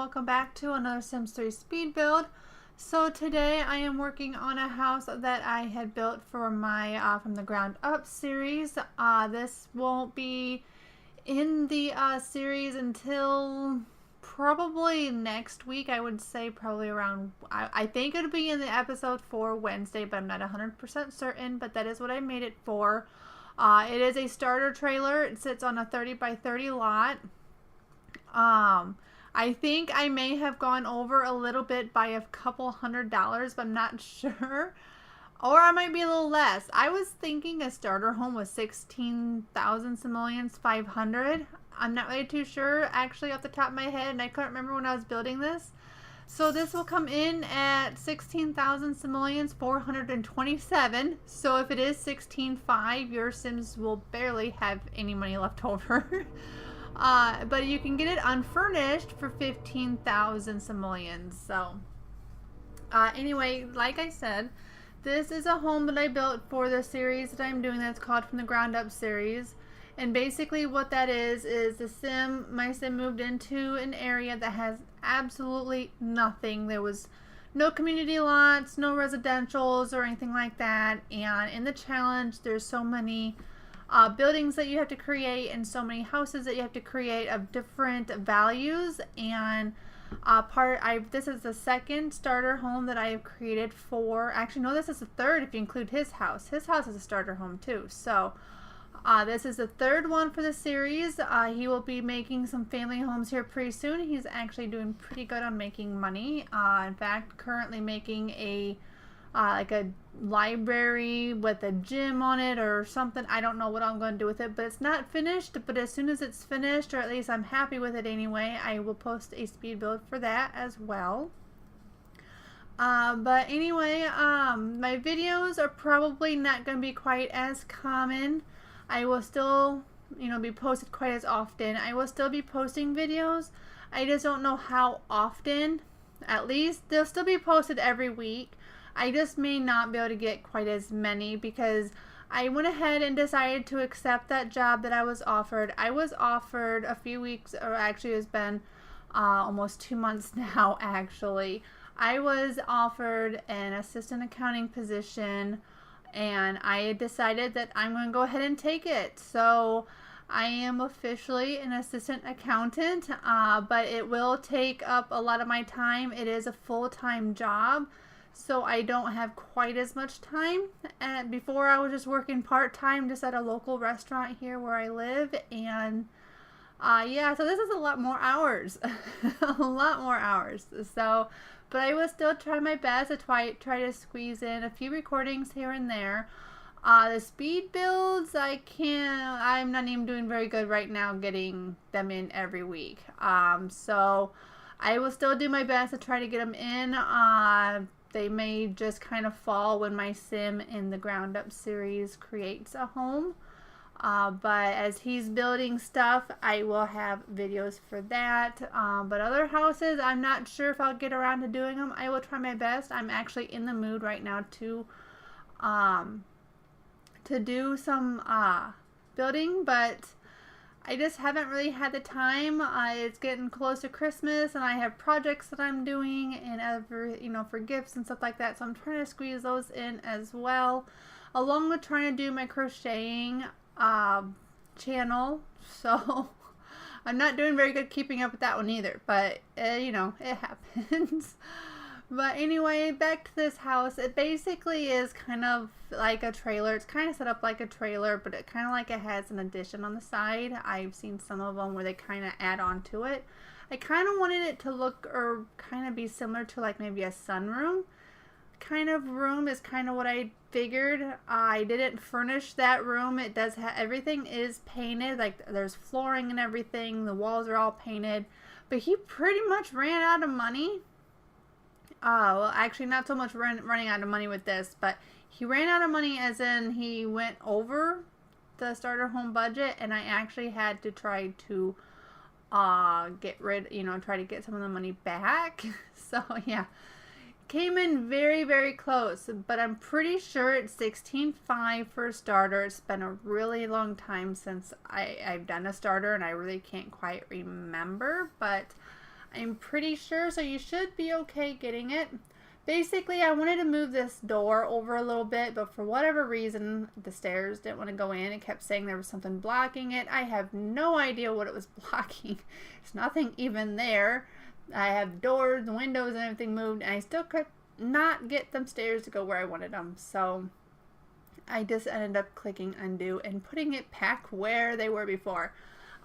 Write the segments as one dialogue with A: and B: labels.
A: welcome back to another Sims 3 speed build. So today I am working on a house that I had built for my From the Ground Up series. This won't be in the series until probably next week. I would say probably around, I think it'll be in the episode for Wednesday, but I'm not 100% certain, but that is what I made it for. It is a starter trailer. It sits on a 30 by 30 lot. I think I may have gone over a little bit by a couple $100, but I'm not sure. Or I might be a little less. I was thinking a starter home was 16,000 simoleons 500. I'm not really too sure actually off the top of my head, and I couldn't remember when I was building this. So this will come in at 16,000 simoleons 427. So if it is 16.5, your Sims will barely have any money left over. But you can get it unfurnished for 15,000 simoleons. So anyway, like I said, this is a home that I built for the series that I'm doing that's called From the Ground Up series. And basically what that is my sim moved into an area that has absolutely nothing. There was no community lots, no residentials or anything like that. And in the challenge, there's so many buildings that you have to create and so many houses that you have to create of different values. And this is the second starter home that I have created for, actually no, this is the third if you include his house. His house is a starter home too. So this is the third one for the series. He will be making some family homes here pretty soon. He's actually doing pretty good on making money. In fact, currently making a like a library with a gym on it or something. I don't know what I'm going to do with it, but it's not finished. But as soon as it's finished, or at least I'm happy with it anyway, I will post a speed build for that as well. But anyway, my videos are probably not going to be quite as common. I will still, be posted quite as often. I will still be posting videos. I just don't know how often. At least they'll still be posted every week. I just may not be able to get quite as many because I went ahead and decided to accept that job that I was offered. I was offered a few weeks, or actually it's been almost 2 months now actually. I was offered an assistant accounting position and I decided that I'm going to go ahead and take it. So I am officially an assistant accountant, but it will take up a lot of my time. It is a full-time job. So I don't have quite as much time. And before I was just working part-time just at a local restaurant here where I live. And yeah, so this is a lot more hours. A lot more hours. So, but I will still try my best to try to squeeze in a few recordings here and there. The speed builds, I'm not even doing very good right now getting them in every week. So I will still do my best to try to get them in. They may just kind of fall when my sim in the Ground Up series creates a home. But as he's building stuff, I will have videos for that. But other houses, I'm not sure if I'll get around to doing them. I will try my best. I'm actually in the mood right now to do some building, but I just haven't really had the time. It's getting close to Christmas and I have projects that I'm doing and for gifts and stuff like that. So I'm trying to squeeze those in as well, along with trying to do my crocheting channel. So I'm not doing very good keeping up with that one either, but it happens. But anyway, back to this house. It basically is kind of like a trailer. It's kind of set up like a trailer, but it kind of like it has an addition on the side. I've seen some of them where they kind of add on to it. I kind of wanted it to look or kind of be similar to like maybe a sunroom kind of room is kind of what I figured. I didn't furnish that room. It does have, everything is painted. Like there's flooring and everything. The walls are all painted. But he pretty much ran out of money. Well, actually not so much running out of money with this, but he ran out of money as in he went over the starter home budget, and I actually had to try to try to get some of the money back. So yeah, came in very, very close, but I'm pretty sure it's 16.5 for a starter. It's been a really long time since I've done a starter, and I really can't quite remember, but I'm pretty sure, so you should be okay getting it. Basically, I wanted to move this door over a little bit, but for whatever reason, the stairs didn't want to go in. It kept saying there was something blocking it. I have no idea what it was blocking. There's nothing even there. I have doors and windows and everything moved, and I still could not get them stairs to go where I wanted them. So I just ended up clicking undo and putting it back where they were before.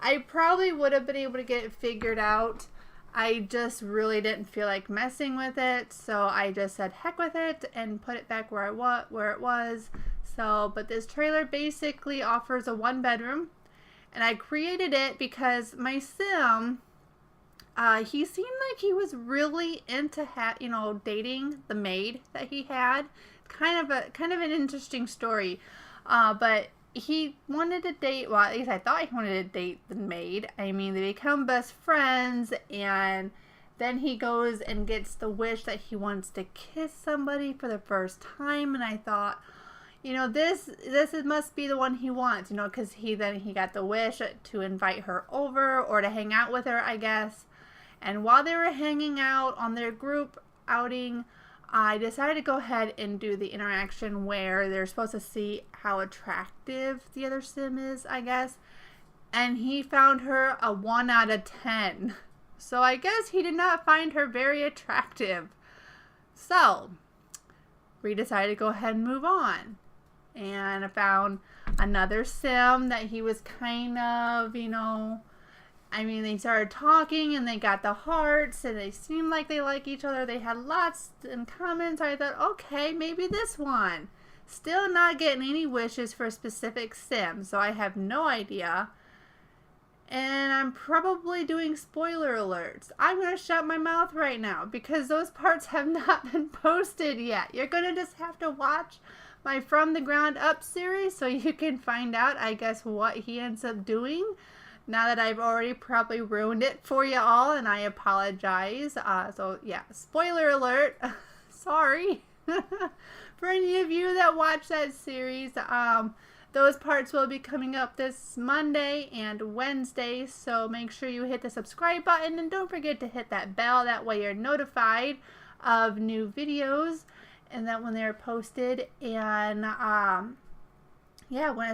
A: I probably would have been able to get it figured out. I just really didn't feel like messing with it, so I just said heck with it and put it back where it was. So, but this trailer basically offers a 1-bedroom, and I created it because my sim, he seemed like he was really into dating the maid that he had. Kind of an interesting story, but he wanted to date, well, at least I thought he wanted to date the maid. I mean, they become best friends, and then he goes and gets the wish that he wants to kiss somebody for the first time, and I thought, this must be the one he wants, because he got the wish to invite her over or to hang out with her, I guess. And while they were hanging out on their group outing, I decided to go ahead and do the interaction where they're supposed to see how attractive the other sim is, I guess. And he found her a 1 out of 10. So I guess he did not find her very attractive. So we decided to go ahead and move on. And I found another sim that he was kind of, they started talking and they got the hearts and they seemed like they like each other. They had lots in common. So I thought, okay, maybe this one. Still not getting any wishes for a specific sim, so I have no idea. And I'm probably doing spoiler alerts. I'm going to shut my mouth right now because those parts have not been posted yet. You're going to just have to watch my From the Ground Up series so you can find out, I guess, what he ends up doing. Now that I've already probably ruined it for you all, and I apologize. So yeah, spoiler alert. Sorry. For any of you that watch that series, those parts will be coming up this Monday and Wednesday, so make sure you hit the subscribe button and don't forget to hit that bell. That way you're notified of new videos and that when they're posted, and as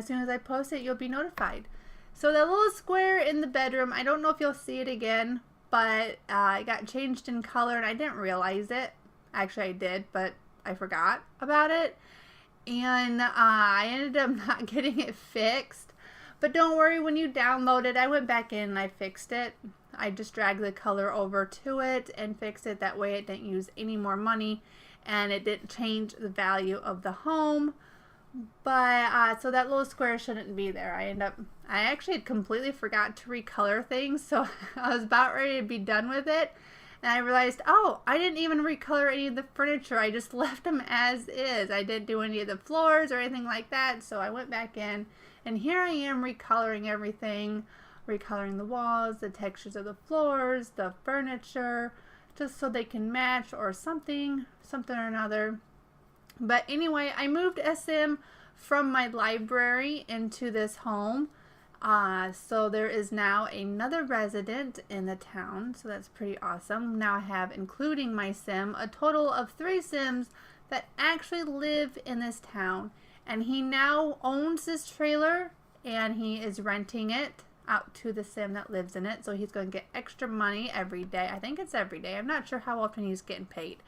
A: soon as I post it, you'll be notified. So that little square in the bedroom, I don't know if you'll see it again, but it got changed in color and I didn't realize it. Actually, I did, but I forgot about it. And I ended up not getting it fixed. But don't worry, when you download it, I went back in and I fixed it. I just dragged the color over to it and fixed it. That way it didn't use any more money and it didn't change the value of the home. But so that little square shouldn't be there. I actually had completely forgot to recolor things, so I was about ready to be done with it, and I realized, oh, I didn't even recolor any of the furniture. I just left them as is. I didn't do any of the floors or anything like that, so I went back in, and here I am recoloring everything, recoloring the walls, the textures of the floors, the furniture, just so they can match or something or another. But anyway, I moved SM from my library into this home. So there is now another resident in the town. So that's pretty awesome. Now I have, including my sim, a total of 3 sims that actually live in this town. And he now owns this trailer and he is renting it out to the sim that lives in it. So he's going to get extra money every day. I think it's every day. I'm not sure how often he's getting paid.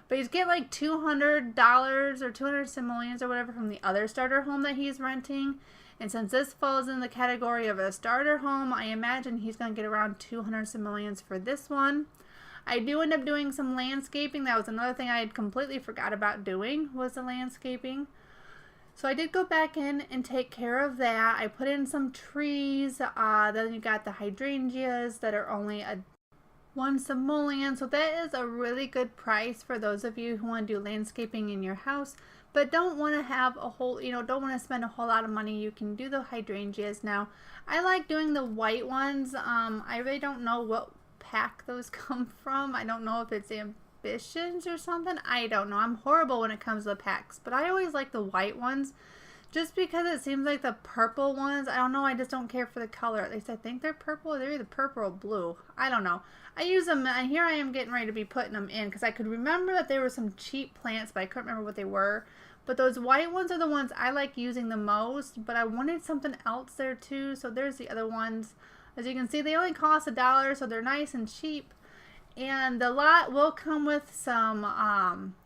A: But he's getting like $200 or 200 simoleons or whatever from the other starter home that he's renting. And since this falls in the category of a starter home, I imagine he's going to get around 200 simoleons for this one. I do end up doing some landscaping. That was another thing I had completely forgot about doing, was the landscaping. So I did go back in and take care of that. I put in some trees. Then you got the hydrangeas that are only 1 simoleon. So that is a really good price for those of you who want to do landscaping in your house, but don't want to have a whole, don't want to spend a whole lot of money. You can do the hydrangeas. Now, I like doing the white ones. I really don't know what pack those come from. I don't know if it's Ambitions or something. I don't know. I'm horrible when it comes to the packs, but I always like the white ones Just because it seems like the purple ones, I don't know, I just don't care for the color. At least I think they're purple. They're either purple or blue. I don't know. I use them, and here I am getting ready to be putting them in because I could remember that there were some cheap plants, but I couldn't remember what they were. But those white ones are the ones I like using the most, but I wanted something else there too, so there's the other ones. As you can see, they only cost $1, so they're nice and cheap. And the lot will come with some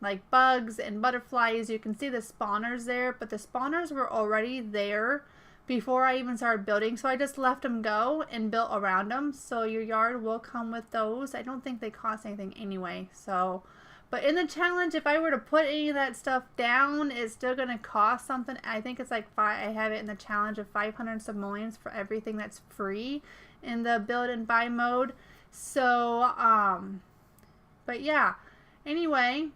A: like bugs and butterflies. You can see the spawners there, but the spawners were already there before I even started building, so I just left them go and built around them. So your yard will come with those. I don't think they cost anything anyway. So, but in the challenge, if I were to put any of that stuff down, it's still going to cost something. I think it's like I have it in the challenge of 500 simoleons for everything that's free in the build and buy mode. So, but yeah, anyway,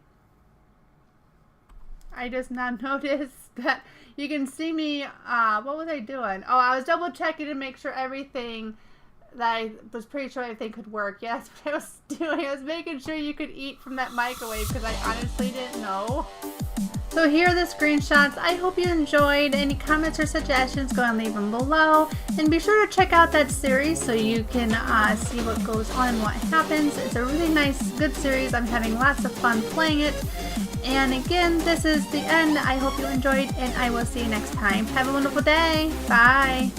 A: I just now noticed that you can see me, what was I doing? Oh, I was double checking to make sure everything, that I was pretty sure everything could work. Yeah, that's what I was doing. I was making sure you could eat from that microwave because I honestly didn't know. So here are the screenshots. I hope you enjoyed. Any comments or suggestions, go and leave them below. And be sure to check out that series so you can see what goes on and what happens. It's a really nice, good series. I'm having lots of fun playing it. And again, this is the end. I hope you enjoyed, and I will see you next time. Have a wonderful day. Bye.